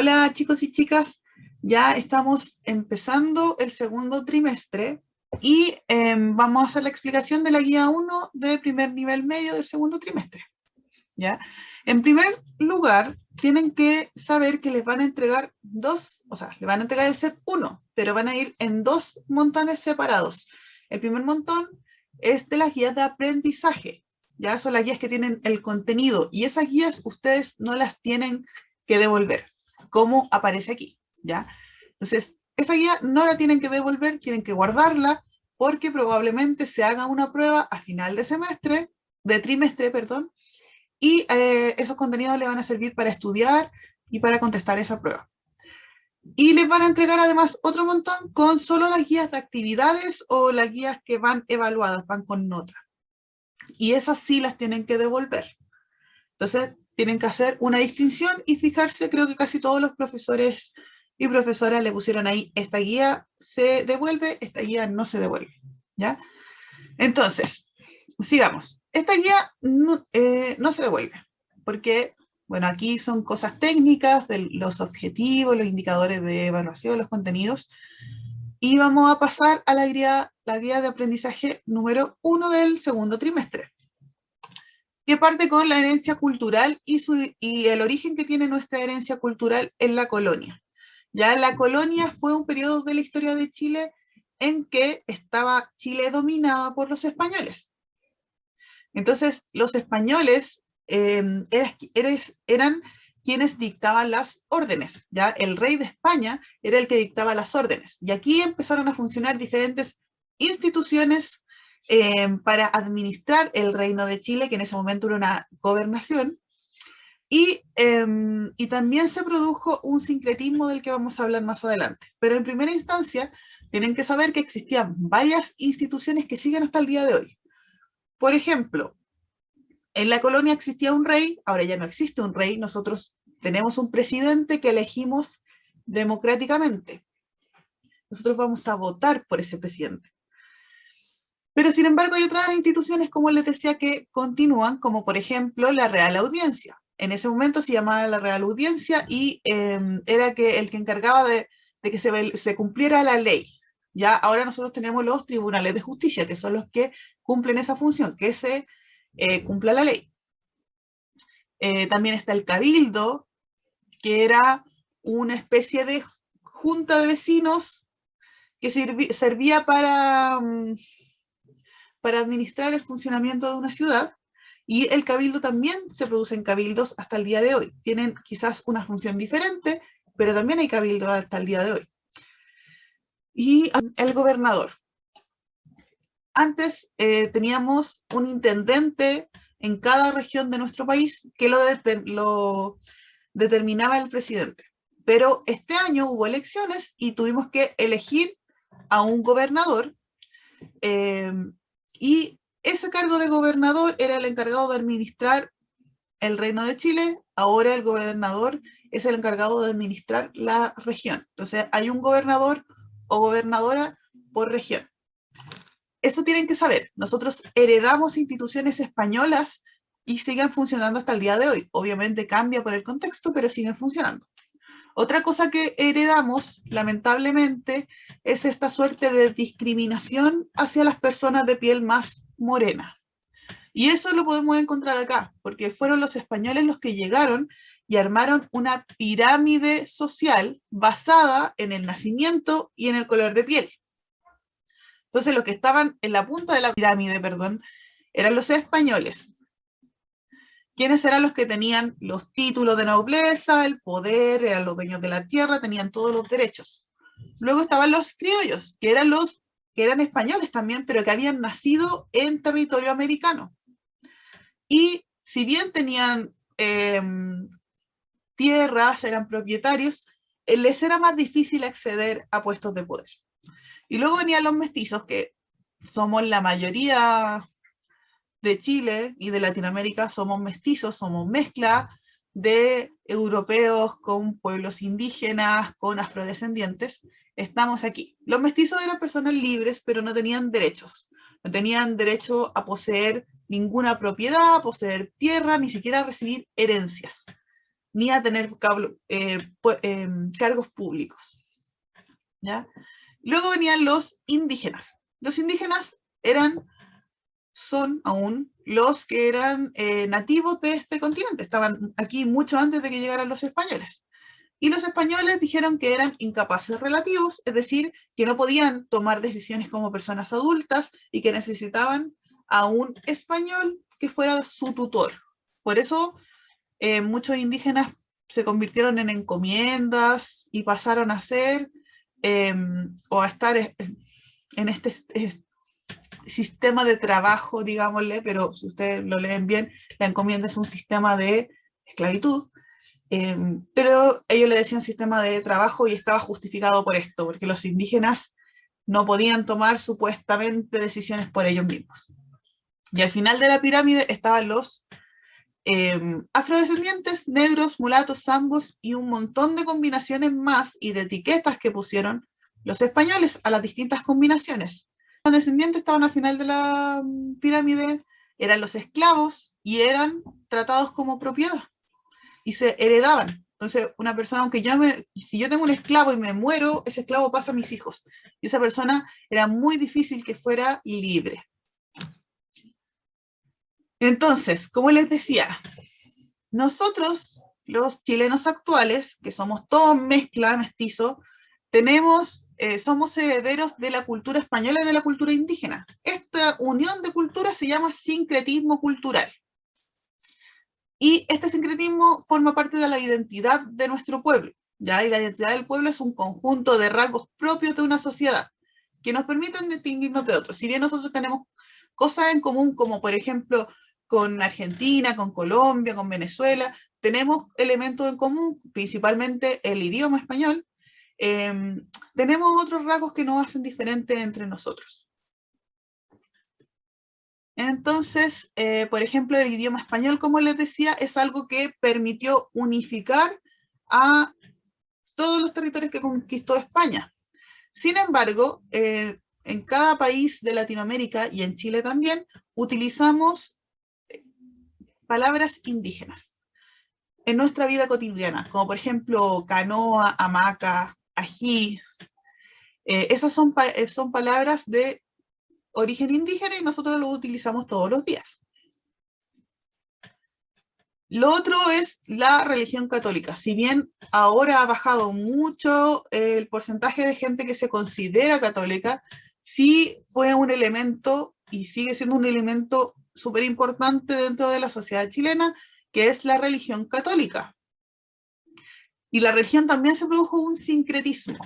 Hola chicos y chicas, ya estamos empezando el segundo trimestre y vamos a hacer la explicación de la guía 1 de primer nivel medio del segundo trimestre. ¿Ya? En primer lugar, tienen que saber que les van a entregar les van a entregar el set 1, pero van a ir en dos montones separados. El primer montón es de las guías de aprendizaje, ya son las guías que tienen el contenido y esas guías ustedes no las tienen que devolver, como aparece aquí, ¿ya? Entonces, esa guía no la tienen que devolver, tienen que guardarla porque probablemente se haga una prueba a final de trimestre, perdón, y esos contenidos le van a servir para estudiar y para contestar esa prueba. Y les van a entregar además otro montón con solo las guías de actividades o las guías que van evaluadas, van con nota. Y esas sí las tienen que devolver. Entonces, tienen que hacer una distinción y fijarse, creo que casi todos los profesores y profesoras le pusieron ahí, esta guía se devuelve, esta guía no se devuelve, ¿ya? Entonces, sigamos. Esta guía no se devuelve, porque, bueno, aquí son cosas técnicas de los objetivos, los indicadores de evaluación, los contenidos, y vamos a pasar a la guía de aprendizaje número 1 del segundo trimestre, que parte con la herencia cultural y el origen que tiene nuestra herencia cultural en la colonia. Ya la colonia fue un periodo de la historia de Chile en que estaba Chile dominada por los españoles. Entonces, los españoles eran quienes dictaban las órdenes, ¿ya? El rey de España era el que dictaba las órdenes. Y aquí empezaron a funcionar diferentes instituciones para administrar el reino de Chile, que en ese momento era una gobernación, y también se produjo un sincretismo del que vamos a hablar más adelante. Pero en primera instancia, tienen que saber que existían varias instituciones que siguen hasta el día de hoy. Por ejemplo, en la colonia existía un rey, ahora ya no existe un rey, nosotros tenemos un presidente que elegimos democráticamente. Nosotros vamos a votar por ese presidente. Pero sin embargo hay otras instituciones, como les decía, que continúan, como por ejemplo la Real Audiencia. En ese momento se llamaba la Real Audiencia y era el que encargaba de que se cumpliera la ley. Ya ahora nosotros tenemos los tribunales de justicia, que son los que cumplen esa función, que se cumpla la ley. También está el cabildo, que era una especie de junta de vecinos que servía para administrar el funcionamiento de una ciudad, y el cabildo también se producen cabildos hasta el día de hoy. Tienen quizás una función diferente, pero también hay cabildos hasta el día de hoy. Y el gobernador. Antes teníamos un intendente en cada región de nuestro país que lo determinaba el presidente. Pero este año hubo elecciones y tuvimos que elegir a un gobernador, y ese cargo de gobernador era el encargado de administrar el Reino de Chile. Ahora el gobernador es el encargado de administrar la región. Entonces hay un gobernador o gobernadora por región. Eso tienen que saber. Nosotros heredamos instituciones españolas y siguen funcionando hasta el día de hoy. Obviamente cambia por el contexto, pero siguen funcionando. Otra cosa que heredamos, lamentablemente, es esta suerte de discriminación hacia las personas de piel más morena. Y eso lo podemos encontrar acá, porque fueron los españoles los que llegaron y armaron una pirámide social basada en el nacimiento y en el color de piel. Entonces, los que estaban en la punta de la pirámide, eran los españoles. ¿Quiénes eran los que tenían los títulos de nobleza, el poder, eran los dueños de la tierra, tenían todos los derechos? Luego estaban los criollos, que eran españoles también, pero que habían nacido en territorio americano. Y si bien tenían tierras, eran propietarios, les era más difícil acceder a puestos de poder. Y luego venían los mestizos, que somos la mayoría de Chile y de Latinoamérica, somos mestizos, somos mezcla de europeos con pueblos indígenas, con afrodescendientes. Estamos aquí. Los mestizos eran personas libres, pero no tenían derechos. No tenían derecho a poseer ninguna propiedad, a poseer tierra, ni siquiera a recibir herencias. ni a tener cargos públicos, ¿ya? Luego venían los indígenas. Los indígenas son aún los que eran nativos de este continente, estaban aquí mucho antes de que llegaran los españoles. Y los españoles dijeron que eran incapaces relativos, es decir, que no podían tomar decisiones como personas adultas y que necesitaban a un español que fuera su tutor. Por eso muchos indígenas se convirtieron en encomiendas y pasaron a ser o a estar en este sistema de trabajo, digámosle, pero si ustedes lo leen bien, la encomienda es un sistema de esclavitud. Pero ellos le decían sistema de trabajo y estaba justificado por esto, porque los indígenas no podían tomar supuestamente decisiones por ellos mismos. Y al final de la pirámide estaban los afrodescendientes, negros, mulatos, zambos y un montón de combinaciones más y de etiquetas que pusieron los españoles a las distintas combinaciones. Los descendientes estaban al final de la pirámide, eran los esclavos y eran tratados como propiedad y se heredaban. Entonces, una persona, si yo tengo un esclavo y me muero, ese esclavo pasa a mis hijos. Y esa persona era muy difícil que fuera libre. Entonces, como les decía, nosotros, los chilenos actuales, que somos todos mestizo, somos herederos de la cultura española y de la cultura indígena. Esta unión de culturas se llama sincretismo cultural. Y este sincretismo forma parte de la identidad de nuestro pueblo, ¿ya? Y la identidad del pueblo es un conjunto de rasgos propios de una sociedad que nos permiten distinguirnos de otros. Si bien nosotros tenemos cosas en común, como por ejemplo con Argentina, con Colombia, con Venezuela, tenemos elementos en común, principalmente el idioma español, tenemos otros rasgos que nos hacen diferentes entre nosotros. Entonces, por ejemplo, el idioma español, como les decía, es algo que permitió unificar a todos los territorios que conquistó España. Sin embargo, en cada país de Latinoamérica y en Chile también, utilizamos palabras indígenas en nuestra vida cotidiana, como por ejemplo canoa, hamaca, ají. Esas son palabras de origen indígena y nosotros lo utilizamos todos los días. Lo otro es la religión católica. Si bien ahora ha bajado mucho el porcentaje de gente que se considera católica, sí fue un elemento y sigue siendo un elemento súper importante dentro de la sociedad chilena, que es la religión católica. Y la religión también se produjo un sincretismo.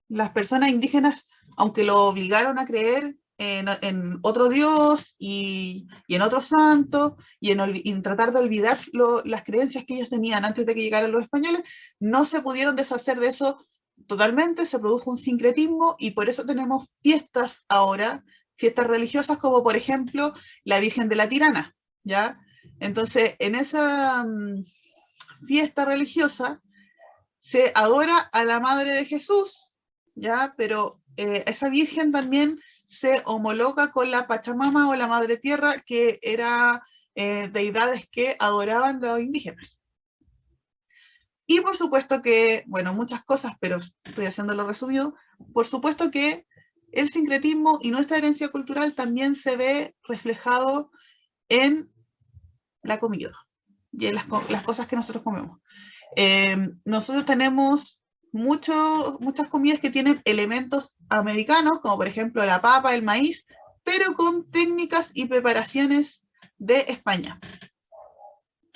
Las personas indígenas, aunque lo obligaron a creer en otro Dios y en otro santo, y en tratar de olvidar las creencias que ellos tenían antes de que llegaran los españoles, no se pudieron deshacer de eso totalmente, se produjo un sincretismo y por eso tenemos fiestas ahora, fiestas religiosas como por ejemplo la Virgen de la Tirana, ¿ya? Entonces, en esa fiesta religiosa se adora a la Madre de Jesús, ¿ya? Pero esa Virgen también se homologa con la Pachamama o la Madre Tierra, que eran deidades que adoraban los indígenas. Y por supuesto que, bueno, muchas cosas, pero estoy haciéndolo resumido, por supuesto que el sincretismo y nuestra herencia cultural también se ve reflejado en la comida y en las cosas que nosotros comemos. Nosotros tenemos muchas comidas que tienen elementos americanos, como por ejemplo la papa, el maíz, pero con técnicas y preparaciones de España.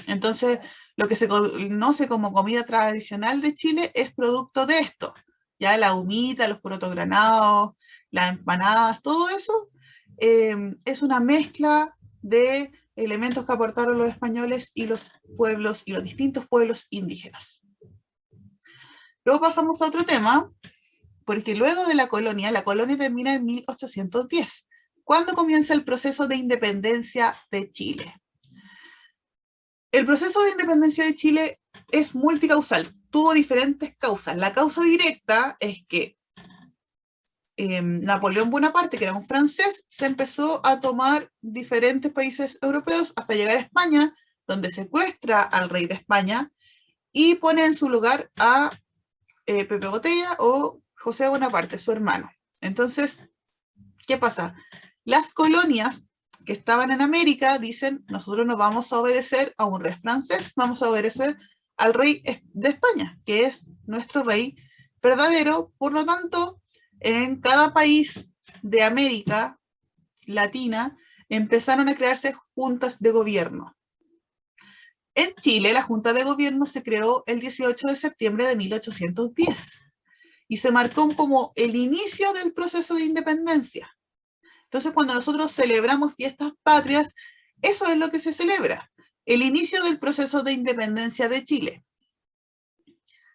Entonces, lo que se conoce como comida tradicional de Chile es producto de esto. Ya la humita, los porotos granados, las empanadas, todo eso es una mezcla de elementos que aportaron los españoles y los pueblos y los distintos pueblos indígenas. Luego pasamos a otro tema, porque luego de la colonia termina en 1810, cuando comienza el proceso de independencia de Chile. El proceso de independencia de Chile es multicausal, tuvo diferentes causas. La causa directa es que Napoleón Bonaparte, que era un francés, se empezó a tomar diferentes países europeos hasta llegar a España, donde secuestra al rey de España y pone en su lugar a Pepe Botella o José Bonaparte, su hermano. Entonces, ¿qué pasa? Las colonias que estaban en América dicen, nosotros no vamos a obedecer a un rey francés, vamos a obedecer al rey de España, que es nuestro rey verdadero. Por lo tanto, en cada país de América Latina empezaron a crearse juntas de gobierno. En Chile, la Junta de Gobierno se creó el 18 de septiembre de 1810 y se marcó como el inicio del proceso de independencia. Entonces, cuando nosotros celebramos fiestas patrias, eso es lo que se celebra, el inicio del proceso de independencia de Chile.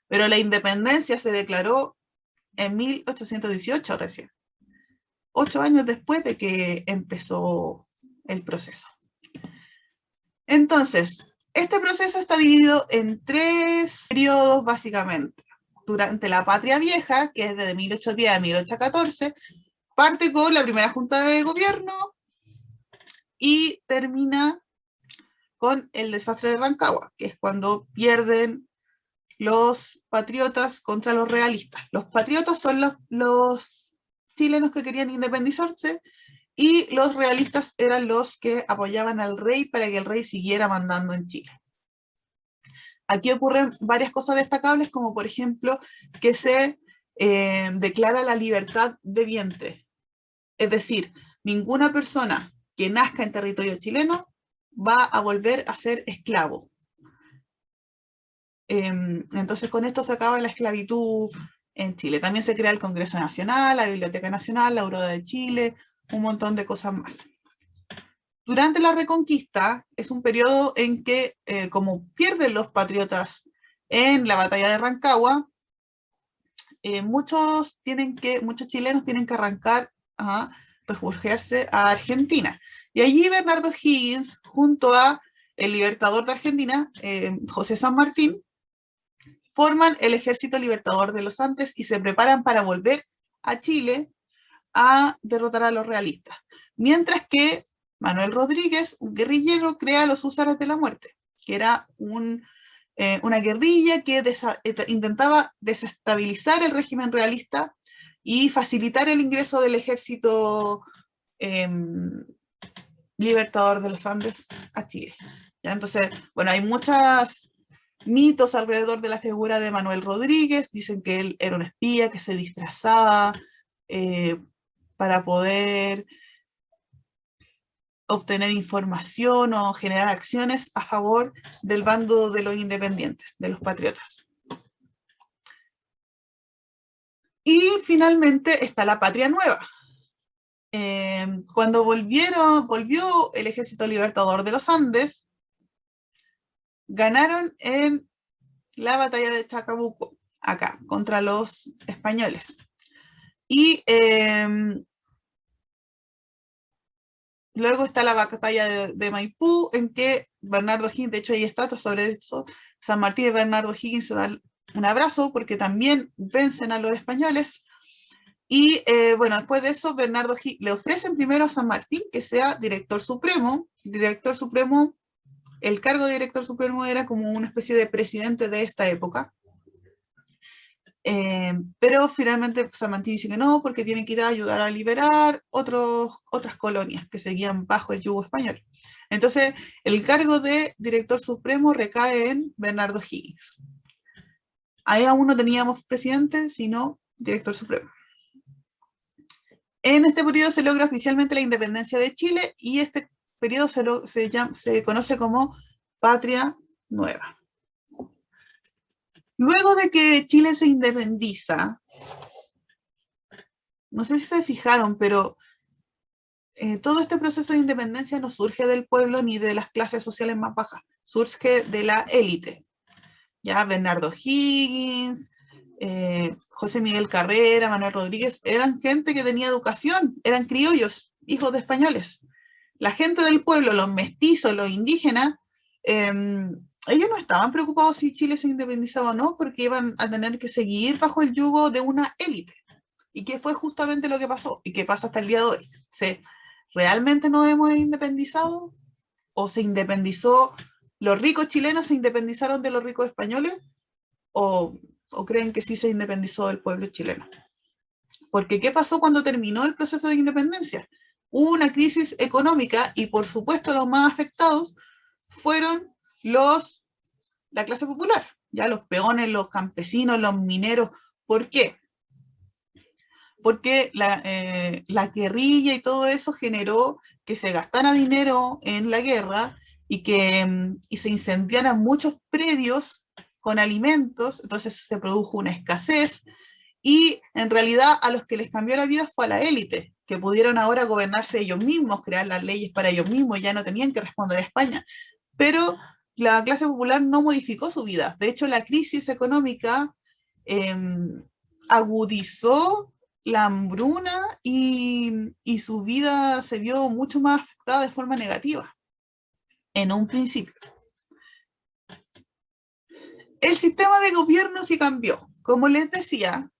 Pero la independencia se declaró en 1818 recién, 8 años después de que empezó el proceso. Entonces, este proceso está dividido en 3 periodos básicamente. Durante la Patria Vieja, que es desde 1810 a 1814, parte con la primera Junta de Gobierno y termina con el desastre de Rancagua, que es cuando pierden los patriotas contra los realistas. Los patriotas son los chilenos que querían independizarse y los realistas eran los que apoyaban al rey para que el rey siguiera mandando en Chile. Aquí ocurren varias cosas destacables, como por ejemplo que se declara la libertad de vientre. Es decir, ninguna persona que nazca en territorio chileno va a volver a ser esclavo. Entonces con esto se acaba la esclavitud en Chile. También se crea el Congreso Nacional, la Biblioteca Nacional, la Aurora de Chile, un montón de cosas más. Durante la Reconquista es un periodo en que, como pierden los patriotas en la batalla de Rancagua, muchos chilenos tienen que arrancar a refugiarse a Argentina. Y allí Bernardo Higgins, junto a el libertador de Argentina, José San Martín, forman el Ejército Libertador de los Andes y se preparan para volver a Chile a derrotar a los realistas. Mientras que Manuel Rodríguez, un guerrillero, crea los Húsares de la Muerte, que era una guerrilla que intentaba desestabilizar el régimen realista y facilitar el ingreso del Ejército Libertador de los Andes a Chile. ¿Ya? Entonces, bueno, hay muchos mitos alrededor de la figura de Manuel Rodríguez. Dicen que él era un espía que se disfrazaba para poder obtener información o generar acciones a favor del bando de los independientes, de los patriotas. Y finalmente está la Patria Nueva. Cuando volvió el Ejército Libertador de los Andes, ganaron en la batalla de Chacabuco, acá, contra los españoles. Y luego está la batalla de Maipú, en que Bernardo Higgins, de hecho hay estatuas sobre eso, San Martín y Bernardo Higgins se dan un abrazo porque también vencen a los españoles. Y bueno, después de eso, Bernardo Higgins le ofrecen primero a San Martín que sea director supremo. Director supremo, el cargo de director supremo era como una especie de presidente de esta época. Pero finalmente San Martín dice que no, porque tiene que ir a ayudar a liberar otras colonias que seguían bajo el yugo español. Entonces, el cargo de director supremo recae en Bernardo Higgins. Ahí aún no teníamos presidente, sino director supremo. En este periodo se logra oficialmente la independencia de Chile y este periodo se conoce como Patria Nueva. Luego de que Chile se independiza, no sé si se fijaron, pero todo este proceso de independencia no surge del pueblo ni de las clases sociales más bajas, surge de la élite. Ya Bernardo Higgins, José Miguel Carrera, Manuel Rodríguez, eran gente que tenía educación, eran criollos, hijos de españoles. La gente del pueblo, los mestizos, los indígenas, ellos no estaban preocupados si Chile se independizaba o no, porque iban a tener que seguir bajo el yugo de una élite. Y que fue justamente lo que pasó, y que pasa hasta el día de hoy. ¿Realmente nos hemos independizado? ¿O se independizó ¿Los ricos chilenos se independizaron de los ricos españoles? ¿O creen que sí se independizó del pueblo chileno? Porque ¿qué pasó cuando terminó el proceso de independencia? Hubo una crisis económica y por supuesto los más afectados fueron la clase popular, ya los peones, los campesinos, los mineros. ¿Por qué? Porque la guerrilla y todo eso generó que se gastara dinero en la guerra y se incendiaran muchos predios con alimentos, entonces se produjo una escasez, y en realidad a los que les cambió la vida fue a la élite, que pudieron ahora gobernarse ellos mismos, crear las leyes para ellos mismos, ya no tenían que responder a España. Pero la clase popular no modificó su vida. De hecho, la crisis económica eh, agudizó la hambruna y su vida se vio mucho más afectada de forma negativa en un principio. El sistema de gobierno sí cambió. Como les decía,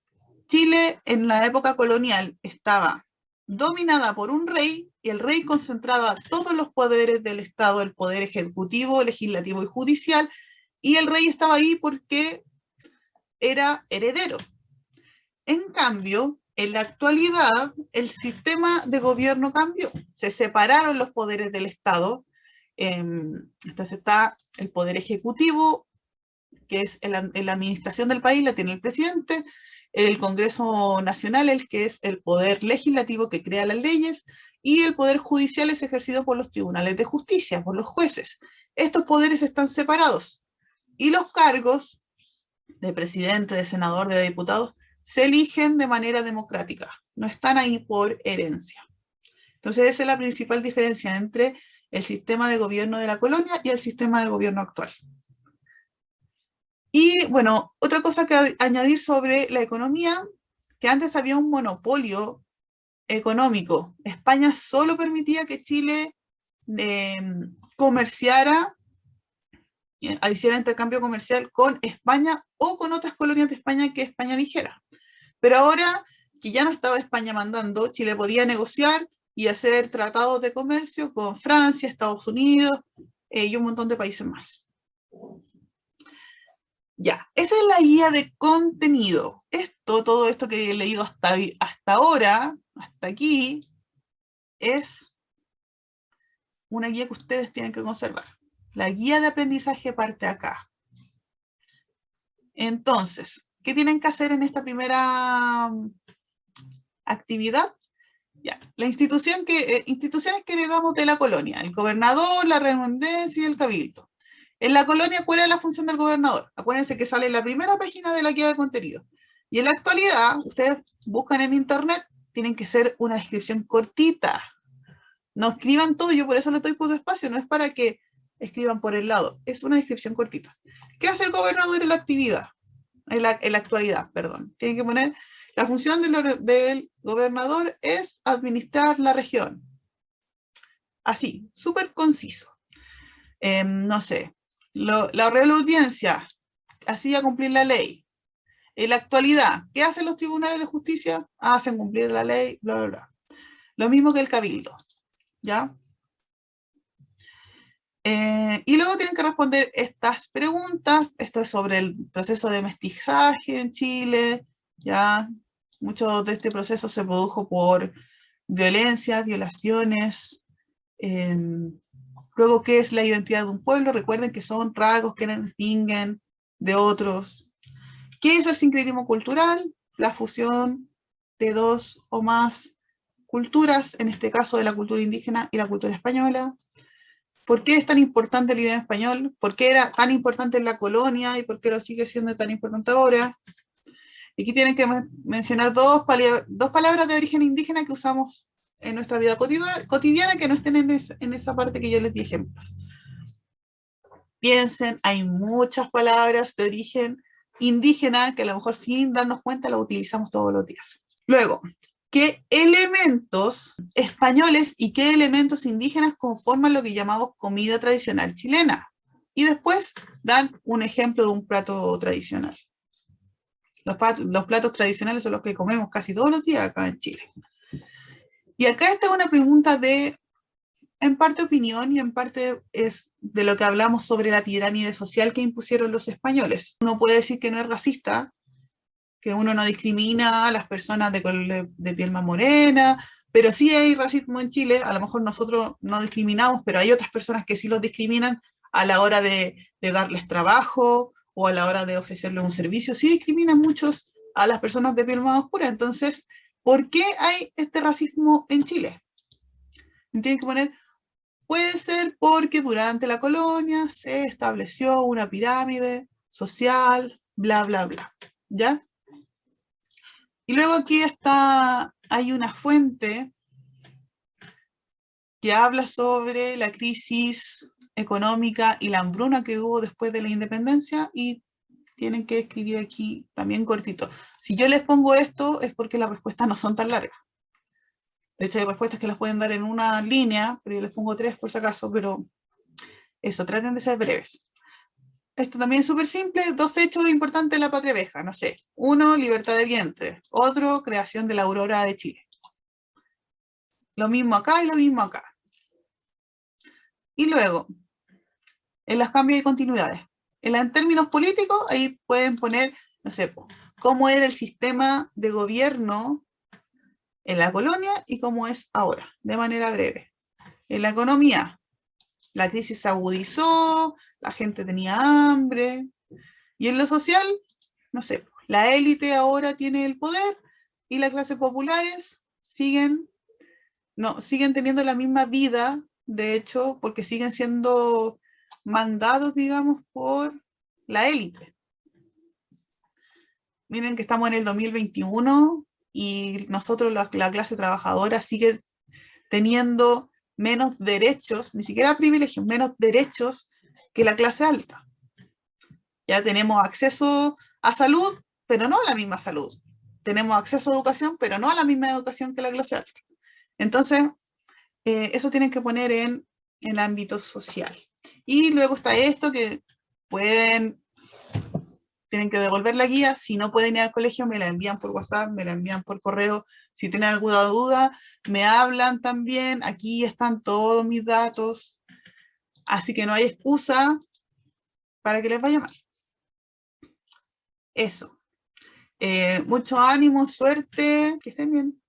Chile en la época colonial estaba dominada por un rey y el rey concentraba todos los poderes del Estado, el poder ejecutivo, legislativo y judicial, y el rey estaba ahí porque era heredero. En cambio, en la actualidad, el sistema de gobierno cambió. Se separaron los poderes del Estado. Entonces está el poder ejecutivo, que es la administración del país, la tiene el presidente, el Congreso Nacional, el que es el poder legislativo que crea las leyes, y el poder judicial es ejercido por los tribunales de justicia, por los jueces. Estos poderes están separados y los cargos de presidente, de senador, de diputados, se eligen de manera democrática, no están ahí por herencia. Entonces esa es la principal diferencia entre el sistema de gobierno de la colonia y el sistema de gobierno actual. Y bueno, otra cosa que añadir sobre la economía, que antes había un monopolio económico. España solo permitía que Chile comerciara, hiciera intercambio comercial con España o con otras colonias de España que España dijera. Pero ahora que ya no estaba España mandando, Chile podía negociar y hacer tratados de comercio con Francia, Estados Unidos y un montón de países más. Ya, esa es la guía de contenido. Todo esto que he leído hasta ahora, hasta aquí, es una guía que ustedes tienen que conservar. La guía de aprendizaje parte acá. Entonces, ¿qué tienen que hacer en esta primera actividad? Ya, instituciones que heredamos de la colonia, el gobernador, la redundancia y el cabildo. En la colonia, ¿cuál es la función del gobernador? Acuérdense que sale en la primera página de la guía de contenido. Y en la actualidad, ustedes buscan en internet, tienen que ser una descripción cortita. No escriban todo, yo por eso les doy poco espacio, no es para que escriban por el lado, es una descripción cortita. ¿Qué hace el gobernador en la actividad? En la actualidad, perdón. Tienen que poner, la función del gobernador es administrar la región. Así, súper conciso. No sé, la Real Audiencia hacía cumplir la ley. En la actualidad, ¿qué hacen los tribunales de justicia? Hacen cumplir la ley, bla, bla, bla. Lo mismo que el cabildo, ¿ya? Y luego tienen que responder estas preguntas. Esto es sobre el proceso de mestizaje en Chile, ¿ya? Mucho de este proceso se produjo por violencias, violaciones. Luego, ¿qué es la identidad de un pueblo? Recuerden que son rasgos que nos distinguen de otros. ¿Qué es el sincretismo cultural? La fusión de dos o más culturas, en este caso de la cultura indígena y la cultura española. ¿Por qué es tan importante el idioma español? ¿Por qué era tan importante en la colonia y por qué lo sigue siendo tan importante ahora? Aquí tienen que mencionar dos palabras de origen indígena que usamos en nuestra vida cotidiana que no estén en esa parte que yo les di ejemplos. Piensen, hay muchas palabras de origen indígena que a lo mejor sin darnos cuenta las utilizamos todos los días. Luego, ¿qué elementos españoles y qué elementos indígenas conforman lo que llamamos comida tradicional chilena? Y después dan un ejemplo de un plato tradicional. Los platos tradicionales son los que comemos casi todos los días acá en Chile. Y acá esta es una pregunta de en parte opinión y en parte es de lo que hablamos sobre la pirámide social que impusieron los españoles. Uno puede decir que no es racista, que uno no discrimina a las personas de piel más morena, pero sí hay racismo en Chile. A lo mejor nosotros no discriminamos, pero hay otras personas que sí los discriminan a la hora de darles trabajo o a la hora de ofrecerles un servicio. Sí discriminan muchos a las personas de piel más oscura. Entonces, ¿por qué hay este racismo en Chile? Tienen que poner, puede ser porque durante la colonia se estableció una pirámide social, bla, bla, bla. ¿Ya? Y luego aquí hay una fuente que habla sobre la crisis económica y la hambruna que hubo después de la independencia y tienen que escribir aquí también cortito. Si yo les pongo esto es porque las respuestas no son tan largas. De hecho hay respuestas que las pueden dar en una línea, pero yo les pongo 3 por si acaso, pero eso, traten de ser breves. Esto también es súper simple, 2 hechos importantes de la patria vieja, no sé. 1, libertad de vientre. Otro, creación de la aurora de Chile. Lo mismo acá y lo mismo acá. Y luego, en los cambios y continuidades. En términos políticos, ahí pueden poner, no sé, cómo era el sistema de gobierno en la colonia y cómo es ahora, de manera breve. En la economía, la crisis se agudizó, la gente tenía hambre. Y en lo social, no sé, la élite ahora tiene el poder y las clases populares siguen teniendo la misma vida, de hecho, porque siguen siendo mandados, digamos, por la élite. Miren que estamos en el 2021 y nosotros, la clase trabajadora, sigue teniendo menos derechos, ni siquiera privilegios, menos derechos que la clase alta. Ya tenemos acceso a salud, pero no a la misma salud. Tenemos acceso a educación, pero no a la misma educación que la clase alta. Entonces, eso tienen que poner en el ámbito social. Y luego está esto que tienen que devolver la guía. Si no pueden ir al colegio, me la envían por WhatsApp, me la envían por correo. Si tienen alguna duda, me hablan también. Aquí están todos mis datos. Así que no hay excusa para que les vaya mal. Eso. Mucho ánimo, suerte, que estén bien.